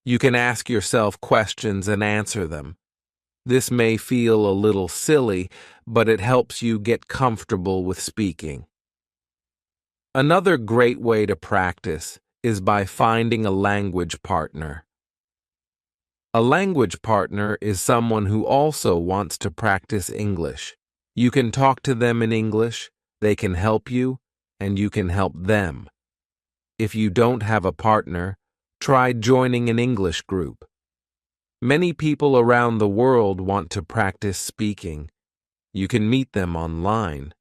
You can ask yourself questions and answer them. This may feel a little silly, but it helps you get comfortable with speaking. Another great way to practice is by finding a language partner. A language partner is someone who also wants to practice English. You can talk to them in English, they can help you, and you can help them. If you don't have a partner, try joining an English group. Many people around the world want to practice speaking. You can meet them online.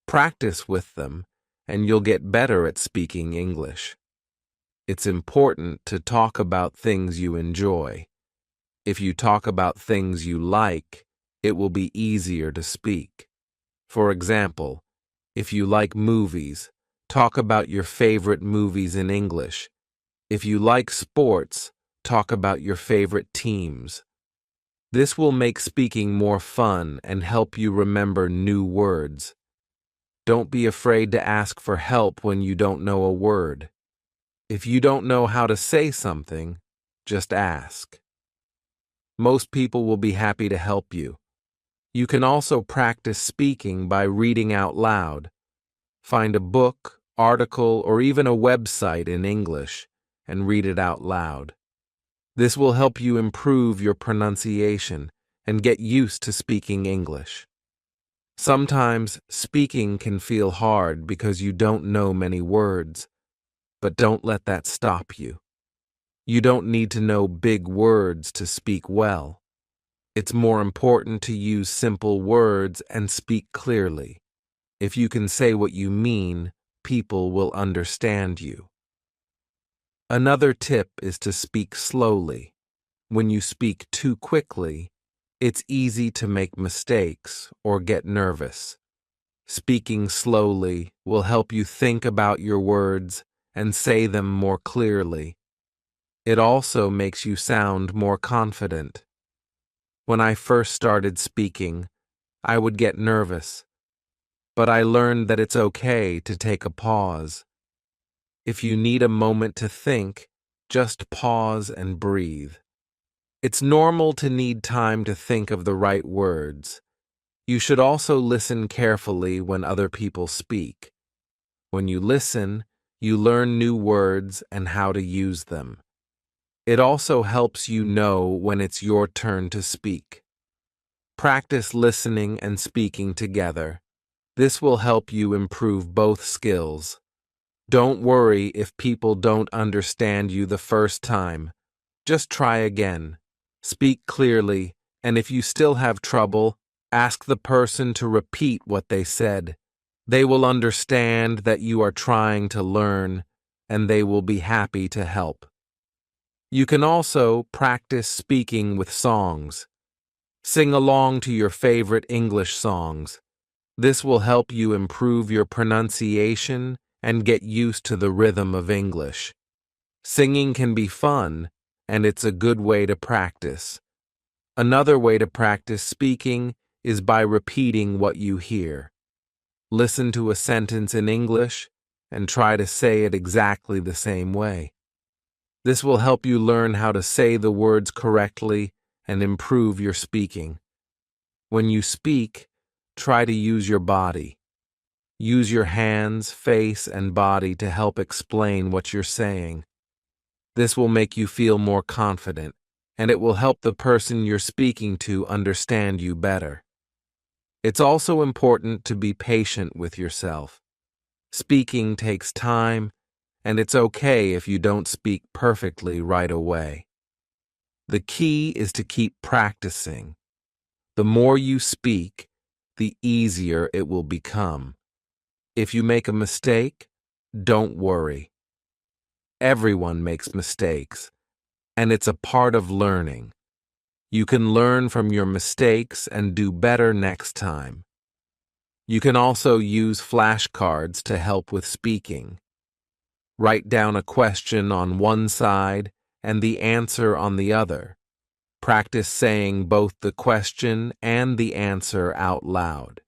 Practice with them, and you'll get better at speaking English. It's important to talk about things you enjoy. If you talk about things you like, it will be easier to speak. For example, if you like movies, talk about your favorite movies in English. If you like sports, talk about your favorite teams. This will make speaking more fun and help you remember new words. Don't be afraid to ask for help when you don't know a word. If you don't know how to say something, just ask. Most people will be happy to help you. You can also practice speaking by reading out loud. Find a book, article, or even a website in English and read it out loud. This will help you improve your pronunciation and get used to speaking English. Sometimes speaking can feel hard because you don't know many words, but don't let that stop you. You don't need to know big words to speak well. It's more important to use simple words and speak clearly. If you can say what you mean, people will understand you. Another tip is to speak slowly. When you speak too quickly, it's easy to make mistakes or get nervous. Speaking slowly will help you think about your words and say them more clearly. It also makes you sound more confident. When I first started speaking, I would get nervous, but I learned that it's okay to take a pause. If you need a moment to think, just pause and breathe. It's normal to need time to think of the right words. You should also listen carefully when other people speak. When you listen, you learn new words and how to use them. It also helps you know when it's your turn to speak. Practice listening and speaking together. This will help you improve both skills. Don't worry if people don't understand you the first time. Just try again. Speak clearly, and if you still have trouble, ask the person to repeat what they said. They will understand that you are trying to learn, and they will be happy to help. You can also practice speaking with songs. Sing along to your favorite English songs. This will help you improve your pronunciation and get used to the rhythm of English. Singing can be fun, and it's a good way to practice. Another way to practice speaking is by repeating what you hear. Listen to a sentence in English and try to say it exactly the same way. This will help you learn how to say the words correctly and improve your speaking. When you speak, try to use your body. Use your hands, face, and body to help explain what you're saying. This will make you feel more confident, and it will help the person you're speaking to understand you better. It's also important to be patient with yourself. Speaking takes time, and it's okay if you don't speak perfectly right away. The key is to keep practicing. The more you speak, the easier it will become. If you make a mistake, don't worry. Everyone makes mistakes, and it's a part of learning. You can learn from your mistakes and do better next time. You can also use flashcards to help with speaking. Write down a question on one side and the answer on the other. Practice saying both the question and the answer out loud.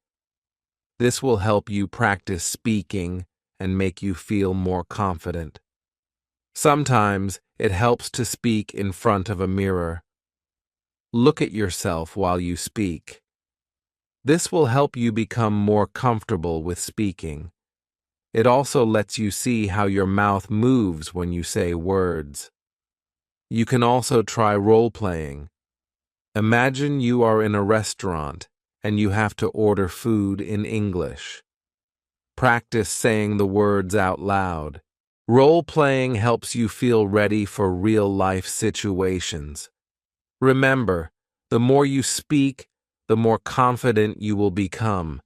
This will help you practice speaking and make you feel more confident. Sometimes It helps to speak in front of a mirror. Look at yourself while you speak. This will help you become more comfortable with speaking. It also lets you see how your mouth moves when you say words. You can also try role-playing. Imagine you are in a restaurant and you have to order food in English. Practice saying the words out loud. Role-playing helps you feel ready for real-life situations. Remember, the more you speak, the more confident you will become.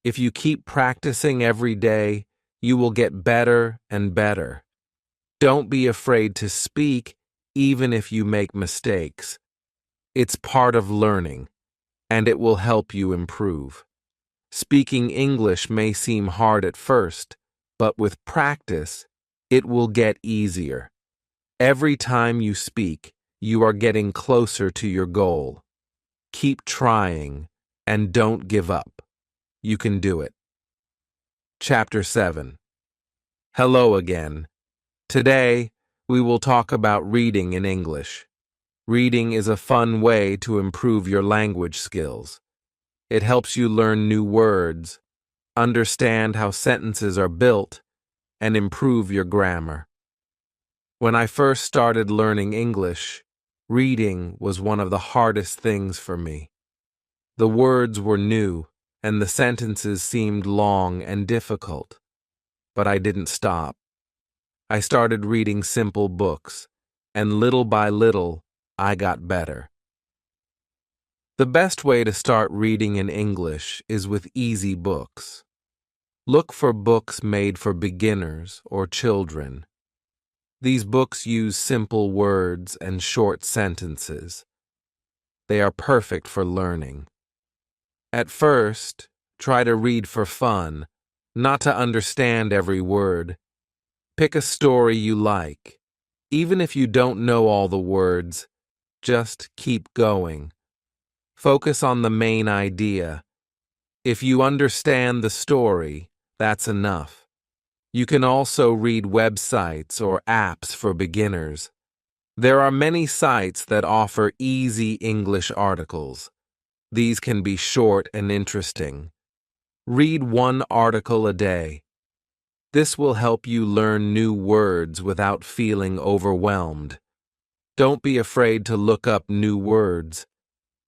If you keep practicing every day, you will get better and better. Don't be afraid to speak, even if you make mistakes. It's part of learning, and it will help you improve. Speaking English may seem hard at first, but with practice, it will get easier. Every time you speak, you are getting closer to your goal. Keep trying, and don't give up. You can do it. Chapter 7. Hello again. Today, we will talk about reading in English. Reading is a fun way to improve your language skills. It helps you learn new words, understand how sentences are built, and improve your grammar. When I first started learning English, reading was one of the hardest things for me. The words were new, and the sentences seemed long and difficult. But I didn't stop. I started reading simple books, and little by little, I got better. The best way to start reading in English is with easy books. Look for books made for beginners or children. These books use simple words and short sentences. They are perfect for learning. At first, try to read for fun, not to understand every word. Pick a story you like. Even if you don't know all the words, just keep going. Focus on the main idea. If you understand the story, that's enough. You can also read websites or apps for beginners. There are many sites that offer easy English articles. These can be short and interesting. Read one article a day. This will help you learn new words without feeling overwhelmed. Don't be afraid to look up new words.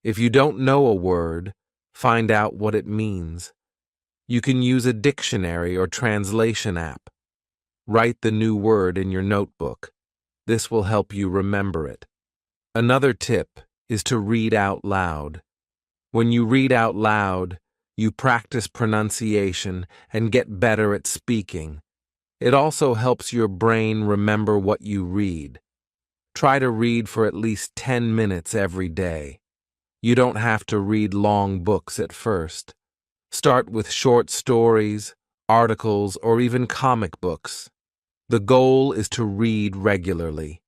If you don't know a word, find out what it means. You can use a dictionary or translation app. Write the new word in your notebook. This will help you remember it. Another tip is to read out loud. When you read out loud, you practice pronunciation and get better at speaking. It also helps your brain remember what you read. Try to read for at least 10 minutes every day. You don't have to read long books at first. Start with short stories, articles, or even comic books. The goal is to read regularly.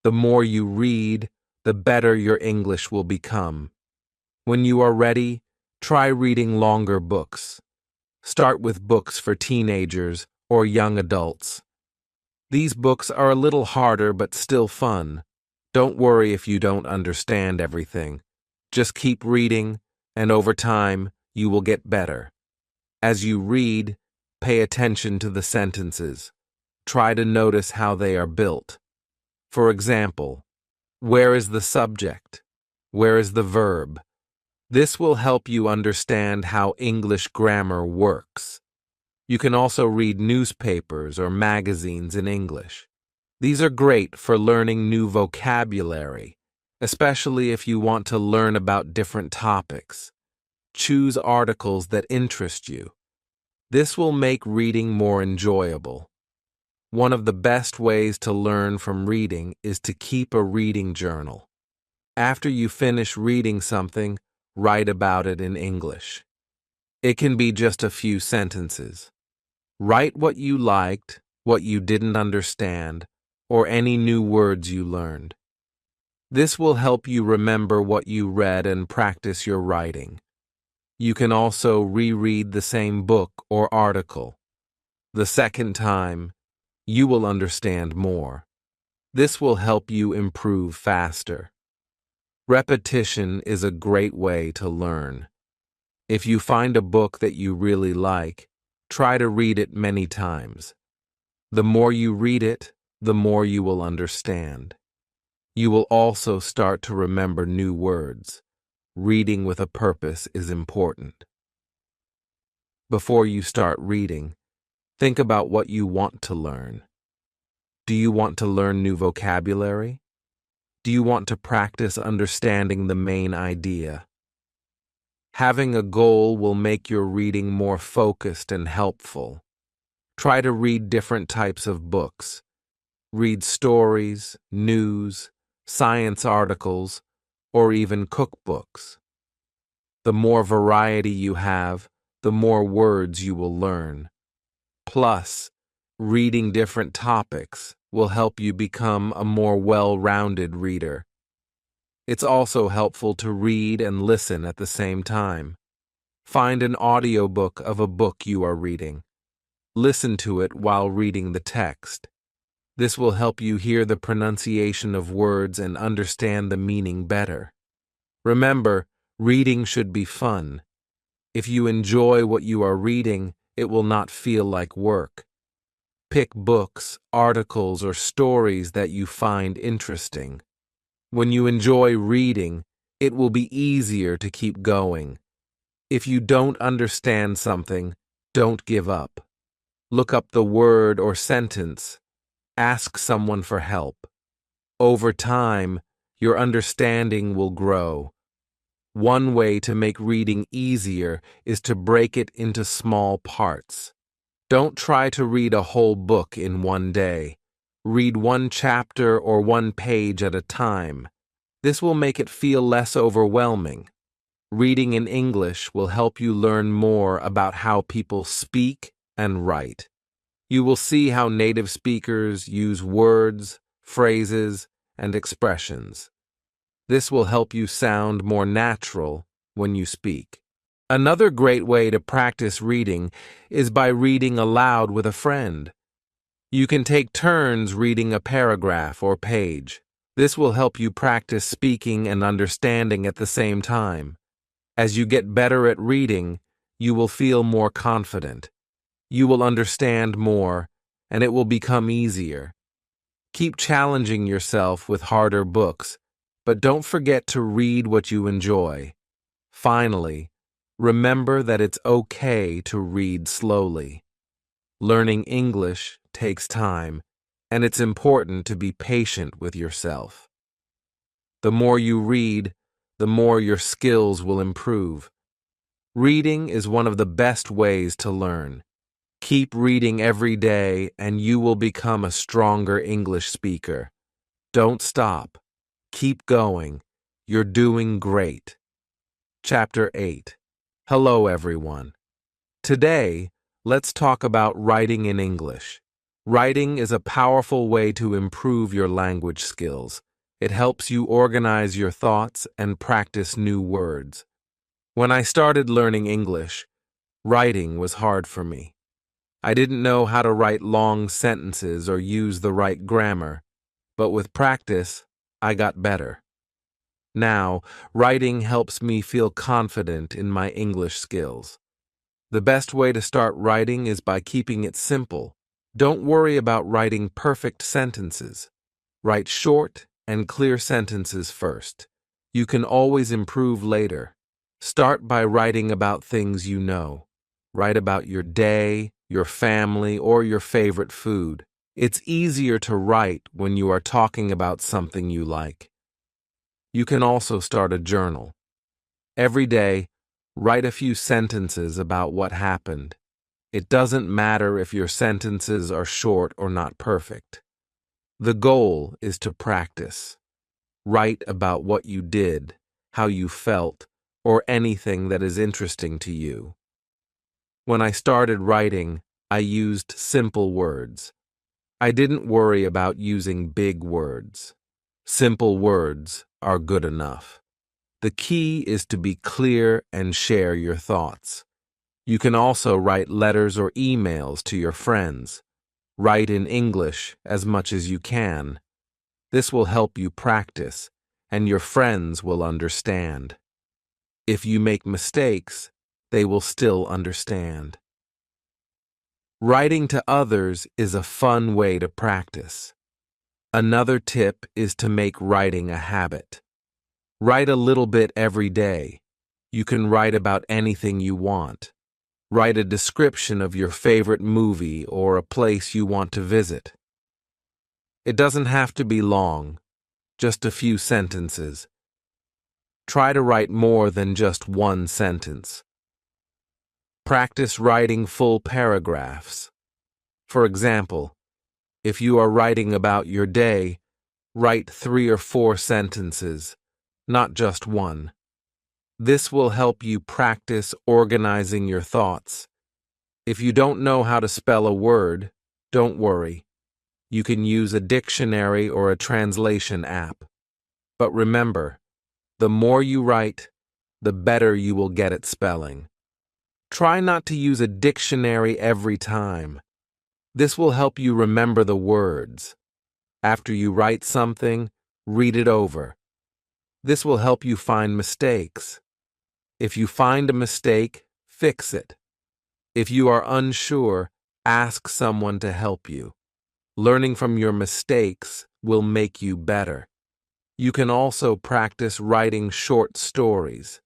The more you read, the better your English will become. When you are ready, try reading longer books. Start with books for teenagers or young adults. These books are a little harder but still fun. Don't worry if you don't understand everything. Just keep reading, and over time, you will get better. As you read, pay attention to the sentences. Try to notice how they are built. For example, where is the subject? Where is the verb? This will help you understand how English grammar works. You can also read newspapers or magazines in English. These are great for learning new vocabulary, especially if you want to learn about different topics. Choose articles that interest you. This will make reading more enjoyable. One of the best ways to learn from reading is to keep a reading journal. After you finish reading something, write about it in English. It can be just a few sentences. Write what you liked, what you didn't understand, or any new words you learned. This will help you remember what you read and practice your writing. You can also reread the same book or article. The second time, you will understand more. This will help you improve faster. Repetition is a great way to learn. If you find a book that you really like, try to read it many times. The more you read it, the more you will understand. You will also start to remember new words. Reading with a purpose is important. Before you start reading, think about what you want to learn. Do you want to learn new vocabulary? Do you want to practice understanding the main idea? Having a goal will make your reading more focused and helpful. Try to read different types of books. Read stories, news, science articles, or even cookbooks. The more variety you have, the more words you will learn. Plus, reading different topics will help you become a more well-rounded reader. It's also helpful to read and listen at the same time. Find an audiobook of a book you are reading. Listen to it while reading the text. This will help you hear the pronunciation of words and understand the meaning better. Remember, reading should be fun. If you enjoy what you are reading, it will not feel like work. Pick books, articles, or stories that you find interesting. When you enjoy reading, it will be easier to keep going. If you don't understand something, don't give up. Look up the word or sentence. Ask someone for help. Over time, your understanding will grow. One way to make reading easier is to break it into small parts. Don't try to read a whole book in one day. Read one chapter or one page at a time. This will make it feel less overwhelming. Reading in English will help you learn more about how people speak and write. You will see how native speakers use words, phrases, and expressions. This will help you sound more natural when you speak. Another great way to practice reading is by reading aloud with a friend. You can take turns reading a paragraph or page. This will help you practice speaking and understanding at the same time. As you get better at reading, you will feel more confident. You will understand more, and it will become easier. Keep challenging yourself with harder books, but don't forget to read what you enjoy. Finally, remember that it's okay to read slowly. Learning English takes time, and it's important to be patient with yourself. The more you read, the more your skills will improve. Reading is one of the best ways to learn. Keep reading every day, and you will become a stronger English speaker. Don't stop. Keep going. You're doing great. Chapter 8. Hello, everyone. Today, let's talk about writing in English. Writing is a powerful way to improve your language skills. It helps you organize your thoughts and practice new words. When I started learning English, writing was hard for me. I didn't know how to write long sentences or use the right grammar, but with practice, I got better. Now, writing helps me feel confident in my English skills. The best way to start writing is by keeping it simple. Don't worry about writing perfect sentences. Write short and clear sentences first. You can always improve later. Start by writing about things you know. Write about your day, your family, or your favorite food. It's easier to write when you are talking about something you like. You can also start a journal. Every day, write a few sentences about what happened. It doesn't matter if your sentences are short or not perfect. The goal is to practice. Write about what you did, how you felt, or anything that is interesting to you. When I started writing, I used simple words. I didn't worry about using big words. Simple words are good enough. The key is to be clear and share your thoughts. You can also write letters or emails to your friends. Write in English as much as you can. This will help you practice, and your friends will understand. If you make mistakes, they will still understand. Writing to others is a fun way to practice. Another tip is to make writing a habit. Write a little bit every day. You can write about anything you want. Write a description of your favorite movie or a place you want to visit. It doesn't have to be long, just a few sentences. Try to write more than just one sentence. Practice writing full paragraphs. For example, if you are writing about your day, write 3 or 4 sentences, not just one. This will help you practice organizing your thoughts. If you don't know how to spell a word, don't worry. You can use a dictionary or a translation app. But remember, the more you write, the better you will get at spelling. Try not to use a dictionary every time. This will help you remember the words. After you write something, read it over. This will help you find mistakes. If you find a mistake, fix it. If you are unsure, ask someone to help you. Learning from your mistakes will make you better. You can also practice writing short stories.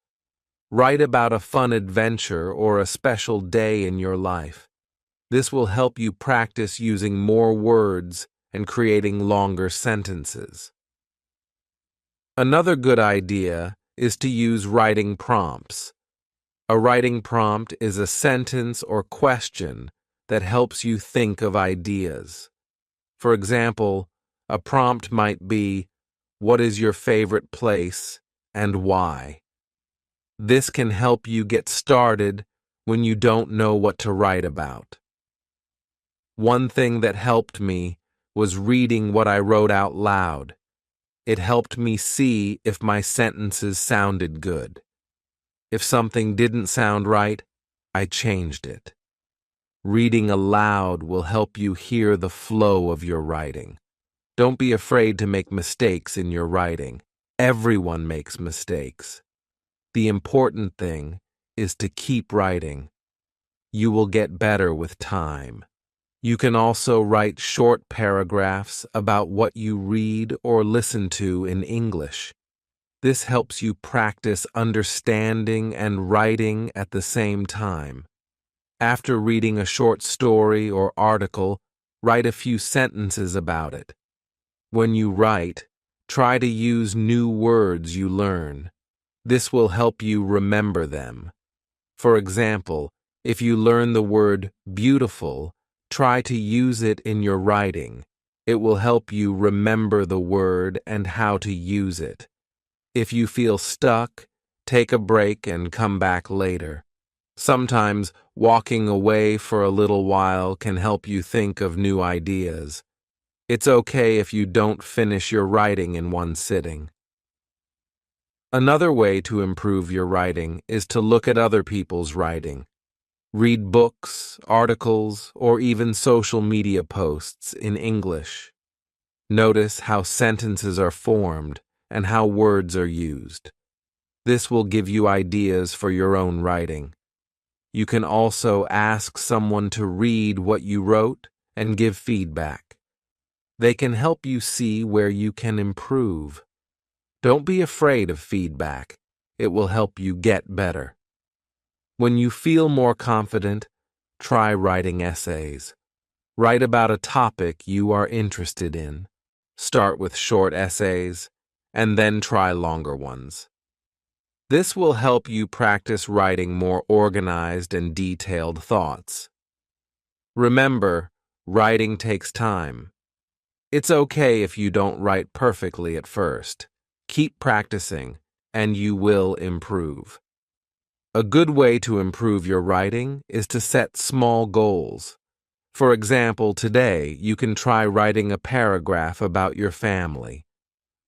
Write about a fun adventure or a special day in your life. This will help you practice using more words and creating longer sentences. Another good idea is to use writing prompts. A writing prompt is a sentence or question that helps you think of ideas. For example, a prompt might be, "What is your favorite place and why?" This can help you get started when you don't know what to write about. One thing that helped me was reading what I wrote out loud. It helped me see if my sentences sounded good. If something didn't sound right, I changed it. Reading aloud will help you hear the flow of your writing. Don't be afraid to make mistakes in your writing. Everyone makes mistakes. The important thing is to keep writing. You will get better with time. You can also write short paragraphs about what you read or listen to in English. This helps you practice understanding and writing at the same time. After reading a short story or article, write a few sentences about it. When you write, try to use new words you learn. This will help you remember them. For example, if you learn the word beautiful, try to use it in your writing. It will help you remember the word and how to use it. If you feel stuck, take a break and come back later. Sometimes walking away for a little while can help you think of new ideas. It's okay if you don't finish your writing in one sitting. Another way to improve your writing is to look at other people's writing. Read books, articles, or even social media posts in English. Notice how sentences are formed and how words are used. This will give you ideas for your own writing. You can also ask someone to read what you wrote and give feedback. They can help you see where you can improve. Don't be afraid of feedback. It will help you get better. When you feel more confident, try writing essays. Write about a topic you are interested in. Start with short essays, and then try longer ones. This will help you practice writing more organized and detailed thoughts. Remember, writing takes time. It's okay if you don't write perfectly at first. Keep practicing, and you will improve. A good way to improve your writing is to set small goals. For example, today you can try writing a paragraph about your family.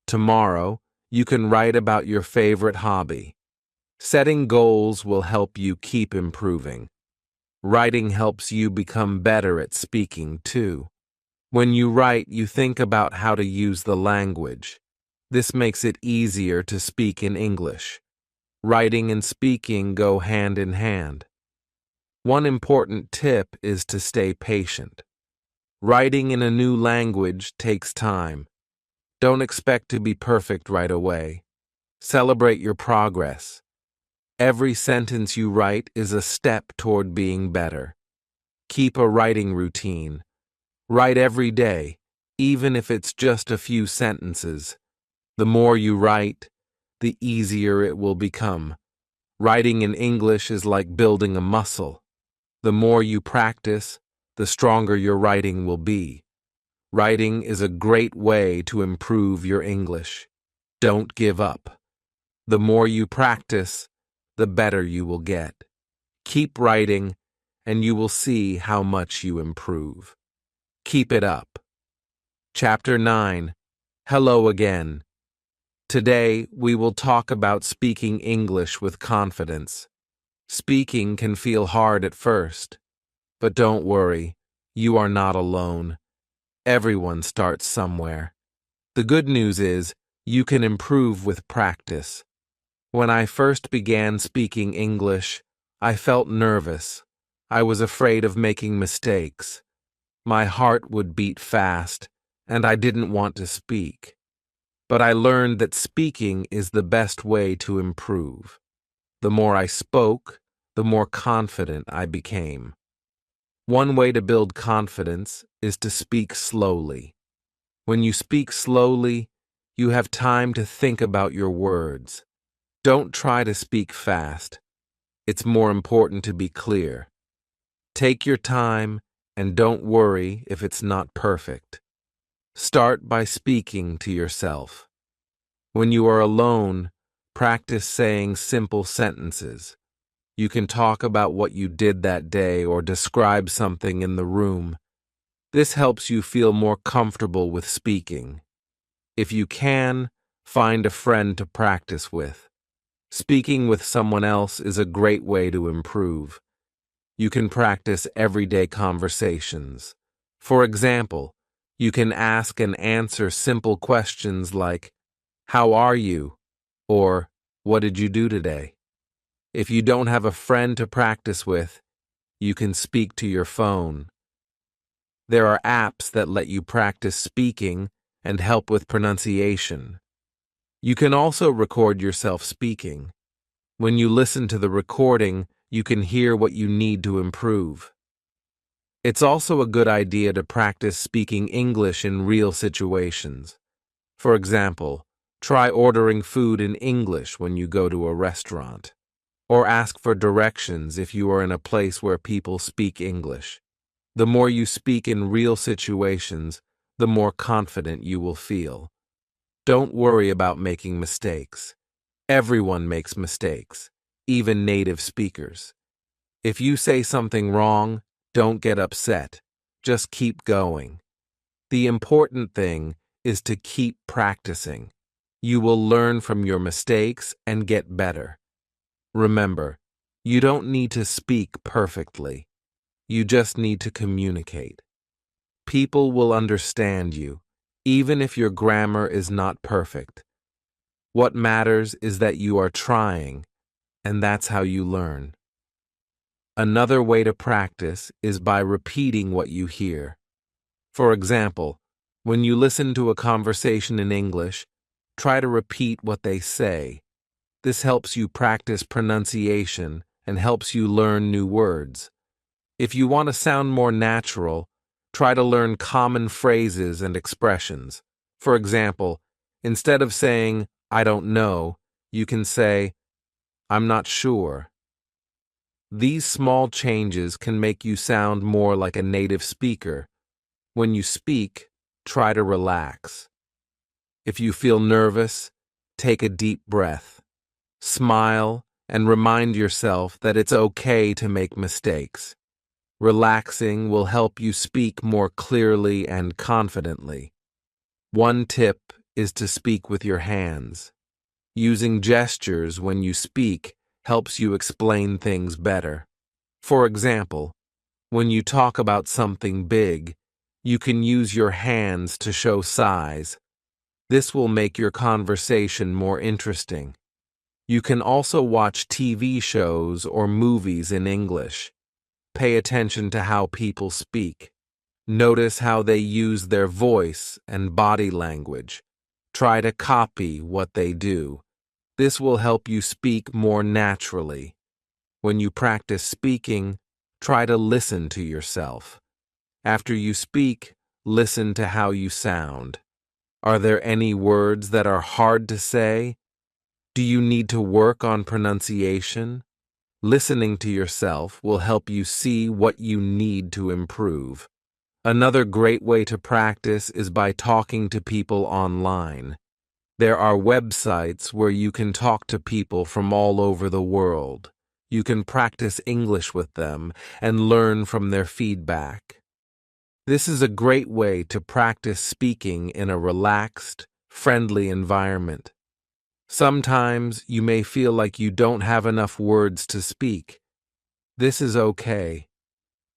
Tomorrow, you can write about your favorite hobby. Setting goals will help you keep improving. Writing helps you become better at speaking, too. When you write, you think about how to use the language. This makes it easier to speak in English. Writing and speaking go hand in hand. One important tip is to stay patient. Writing in a new language takes time. Don't expect to be perfect right away. Celebrate your progress. Every sentence you write is a step toward being better. Keep a writing routine. Write every day, even if it's just a few sentences. The more you write, the easier it will become. Writing in English is like building a muscle. The more you practice, the stronger your writing will be. Writing is a great way to improve your English. Don't give up. The more you practice, the better you will get. Keep writing, and you will see how much you improve. Keep it up. Chapter 9. Hello again. Today, we will talk about speaking English with confidence. Speaking can feel hard at first, but don't worry, you are not alone. Everyone starts somewhere. The good news is, you can improve with practice. When I first began speaking English, I felt nervous. I was afraid of making mistakes. My heart would beat fast, and I didn't want to speak. But I learned that speaking is the best way to improve. The more I spoke, the more confident I became. One way to build confidence is to speak slowly. When you speak slowly, you have time to think about your words. Don't try to speak fast. It's more important to be clear. Take your time and don't worry if it's not perfect. Start by speaking to yourself. When you are alone, practice saying simple sentences. You can talk about what you did that day or describe something in the room. This helps you feel more comfortable with speaking. If you can, find a friend to practice with. Speaking with someone else is a great way to improve. You can practice everyday conversations. For example, you can ask and answer simple questions like, "How are you?" or "What did you do today?" If you don't have a friend to practice with, you can speak to your phone. There are apps that let you practice speaking and help with pronunciation. You can also record yourself speaking. When you listen to the recording, you can hear what you need to improve. It's also a good idea to practice speaking English in real situations. For example, try ordering food in English when you go to a restaurant, or ask for directions if you are in a place where people speak English. The more you speak in real situations, the more confident you will feel. Don't worry about making mistakes. Everyone makes mistakes, even native speakers. If you say something wrong, don't get upset. Just keep going. The important thing is to keep practicing. You will learn from your mistakes and get better. Remember, you don't need to speak perfectly. You just need to communicate. People will understand you, even if your grammar is not perfect. What matters is that you are trying, and that's how you learn. Another way to practice is by repeating what you hear. For example, when you listen to a conversation in English, try to repeat what they say. This helps you practice pronunciation and helps you learn new words. If you want to sound more natural, try to learn common phrases and expressions. For example, instead of saying, "I don't know," you can say, "I'm not sure." These small changes can make you sound more like a native speaker. When you speak, try to relax. If you feel nervous, take a deep breath. Smile and remind yourself that it's okay to make mistakes. Relaxing will help you speak more clearly and confidently. One tip is to speak with your hands. Using gestures when you speak helps you explain things better. For example, when you talk about something big, You can use your hands to show size. This will make your conversation more interesting. You can also watch TV shows or movies in English. Pay attention to how people speak. Notice how they use their voice and body language. Try to copy what they do. This will help you speak more naturally. When you practice speaking, try to listen to yourself. After you speak, listen to how you sound. Are there any words that are hard to say? Do you need to work on pronunciation? Listening to yourself will help you see what you need to improve. Another great way to practice is by talking to people online. There are websites where you can talk to people from all over the world. You can practice English with them and learn from their feedback. This is a great way to practice speaking in a relaxed, friendly environment. Sometimes you may feel like you don't have enough words to speak. This is okay.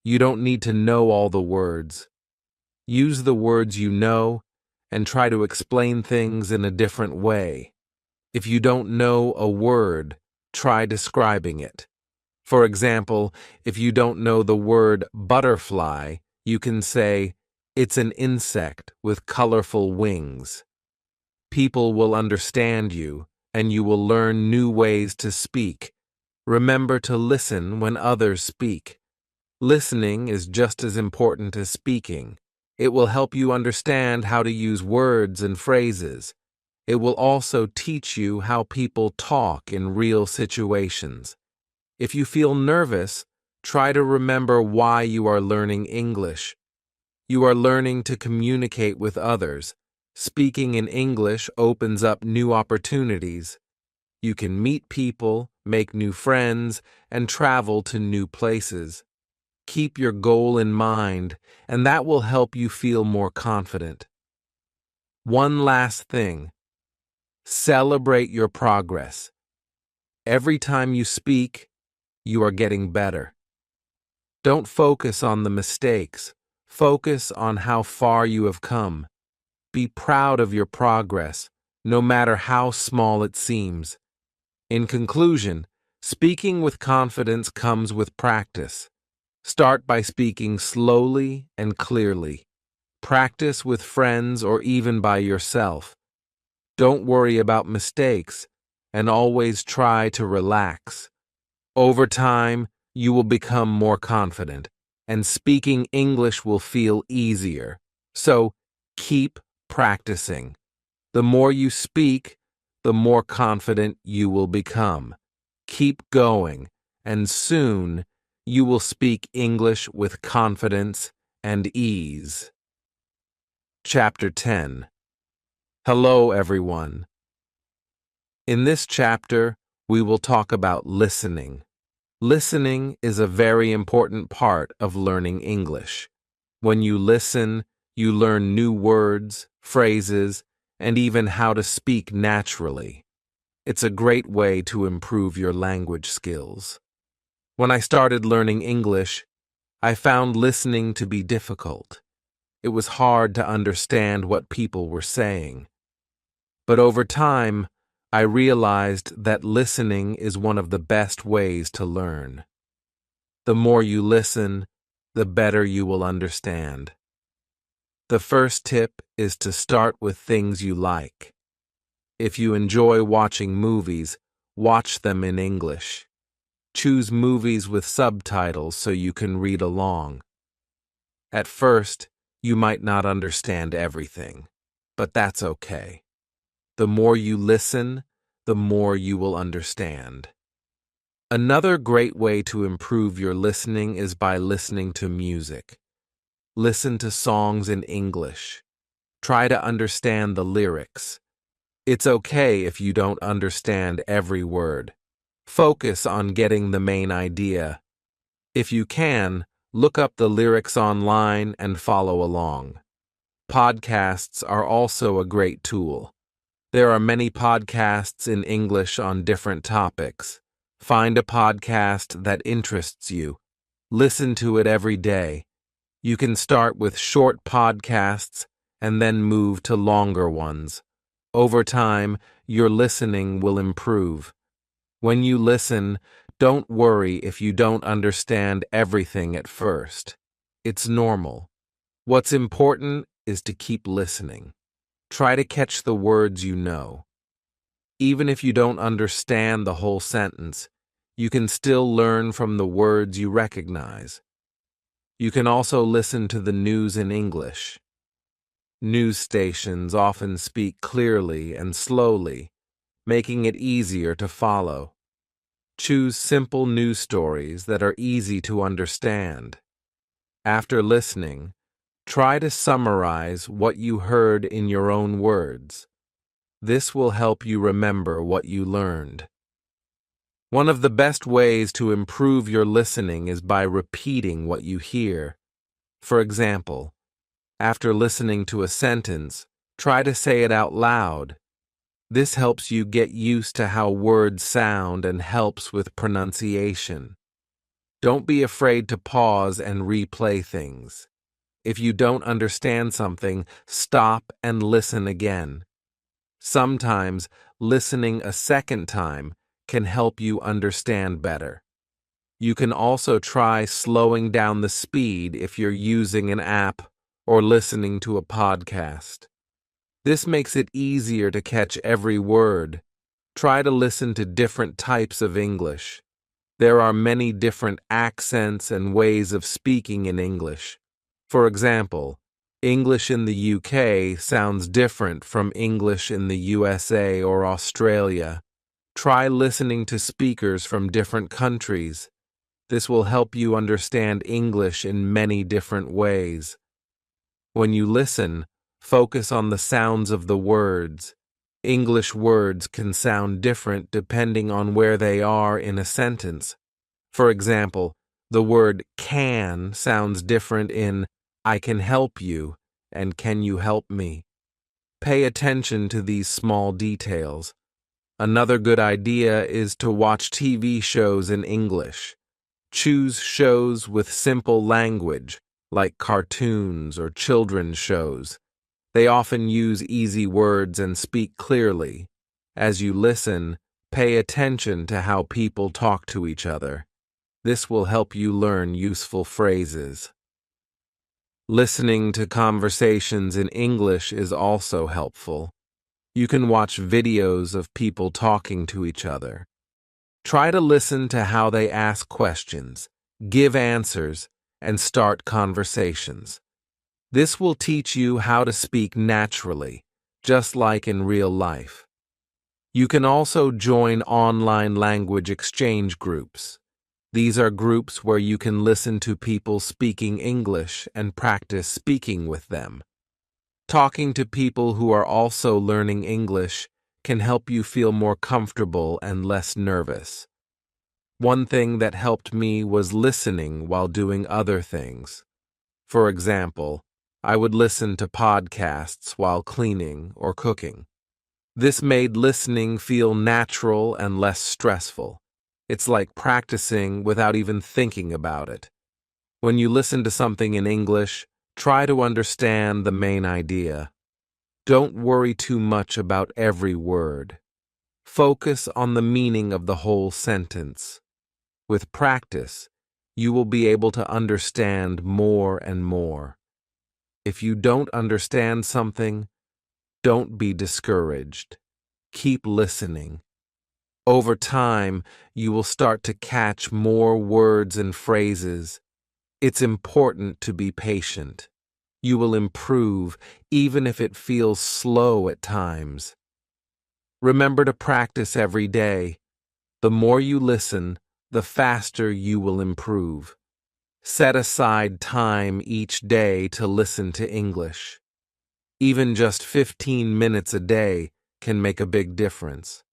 You don't need to know all the words. Use the words you know and try to explain things in a different way. If you don't know a word, try describing it. For example, if you don't know the word butterfly, you can say, "It's an insect with colorful wings." People will understand you, and you will learn new ways to speak. Remember to listen when others speak. Listening is just as important as speaking. It will help you understand how to use words and phrases. It will also teach you how people talk in real situations. If you feel nervous, try to remember why you are learning English. You are learning to communicate with others. Speaking in English opens up new opportunities. You can meet people, make new friends, and travel to new places. Keep your goal in mind, and that will help you feel more confident. One last thing. Celebrate your progress. Every time you speak, you are getting better. Don't focus on the mistakes. Focus on how far you have come. Be proud of your progress, no matter how small it seems. In conclusion, speaking with confidence comes with practice. Start by speaking slowly and clearly. Practice with friends or even by yourself. Don't worry about mistakes, and always try to relax. Over time, you will become more confident, and speaking English will feel easier. So, keep practicing. The more you speak, the more confident you will become. Keep going, and soon you will speak English with confidence and ease. Chapter 10. Hello, everyone. In this chapter, we will talk about listening. Listening is a very important part of learning English. When you listen, you learn new words, phrases, and even how to speak naturally. It's a great way to improve your language skills. When I started learning English, I found listening to be difficult. It was hard to understand what people were saying. But over time, I realized that listening is one of the best ways to learn. The more you listen, the better you will understand. The first tip is to start with things you like. If you enjoy watching movies, watch them in English. Choose movies with subtitles so you can read along. At first, you might not understand everything, but that's okay. The more you listen, the more you will understand. Another great way to improve your listening is by listening to music. Listen to songs in English. Try to understand the lyrics. It's okay if you don't understand every word. Focus on getting the main idea. If you can, look up the lyrics online and follow along. Podcasts are also a great tool. There are many podcasts in English on different topics. Find a podcast that interests you. Listen to it every day. You can start with short podcasts and then move to longer ones. Over time, your listening will improve. When you listen, don't worry if you don't understand everything at first. It's normal. What's important is to keep listening. Try to catch the words you know. Even if you don't understand the whole sentence, you can still learn from the words you recognize. You can also listen to the news in English. News stations often speak clearly and slowly, making it easier to follow. Choose simple news stories that are easy to understand. After listening, try to summarize what you heard in your own words. This will help you remember what you learned. One of the best ways to improve your listening is by repeating what you hear. For example, after listening to a sentence, try to say it out loud. This helps you get used to how words sound and helps with pronunciation. Don't be afraid to pause and replay things. If you don't understand something, stop and listen again. Sometimes listening a second time can help you understand better. You can also try slowing down the speed if you're using an app or listening to a podcast. This makes it easier to catch every word. Try to listen to different types of English. There are many different accents and ways of speaking in English. For example, English in the UK sounds different from English in the USA or Australia. Try listening to speakers from different countries. This will help you understand English in many different ways. When you listen, focus on the sounds of the words. English words can sound different depending on where they are in a sentence. For example, the word can sounds different in I can help you and can you help me. Pay attention to these small details. Another good idea is to watch TV shows in English. Choose shows with simple language, like cartoons or children's shows. They often use easy words and speak clearly. As you listen, pay attention to how people talk to each other. This will help you learn useful phrases. Listening to conversations in English is also helpful. You can watch videos of people talking to each other. Try to listen to how they ask questions, give answers, and start conversations. This will teach you how to speak naturally, just like in real life. You can also join online language exchange groups. These are groups where you can listen to people speaking English and practice speaking with them. Talking to people who are also learning English can help you feel more comfortable and less nervous. One thing that helped me was listening while doing other things. For example, I would listen to podcasts while cleaning or cooking. This made listening feel natural and less stressful. It's like practicing without even thinking about it. When you listen to something in English, try to understand the main idea. Don't worry too much about every word. Focus on the meaning of the whole sentence. With practice, you will be able to understand more and more. If you don't understand something, don't be discouraged. Keep listening. Over time, you will start to catch more words and phrases. It's important to be patient. You will improve even if it feels slow at times. Remember to practice every day. The more you listen, the faster you will improve. Set aside time each day to listen to English. Even just 15 minutes a day can make a big difference.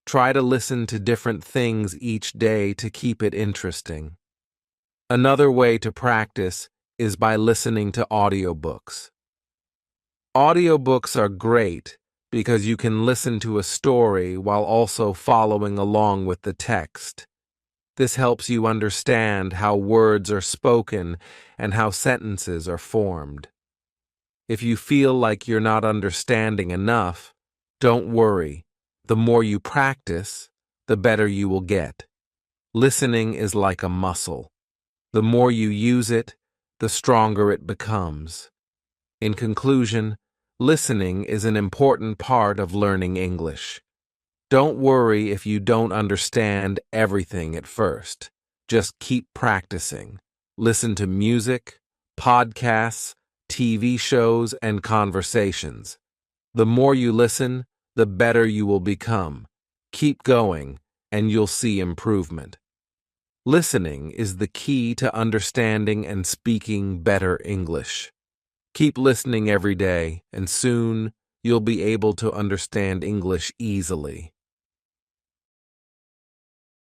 Try to listen to different things each day to keep it interesting. Another way to practice is by listening to audiobooks. Audiobooks are great because you can listen to a story while also following along with the text. This helps you understand how words are spoken and how sentences are formed. If you feel like you're not understanding enough, don't worry. The more you practice, the better you will get. Listening is like a muscle. The more you use it, the stronger it becomes. In conclusion, listening is an important part of learning English. Don't worry if you don't understand everything at first. Just keep practicing. Listen to music, podcasts, TV shows, and conversations. The more you listen, the better you will become. Keep going, and you'll see improvement. Listening is the key to understanding and speaking better English. Keep listening every day, and soon you'll be able to understand English easily.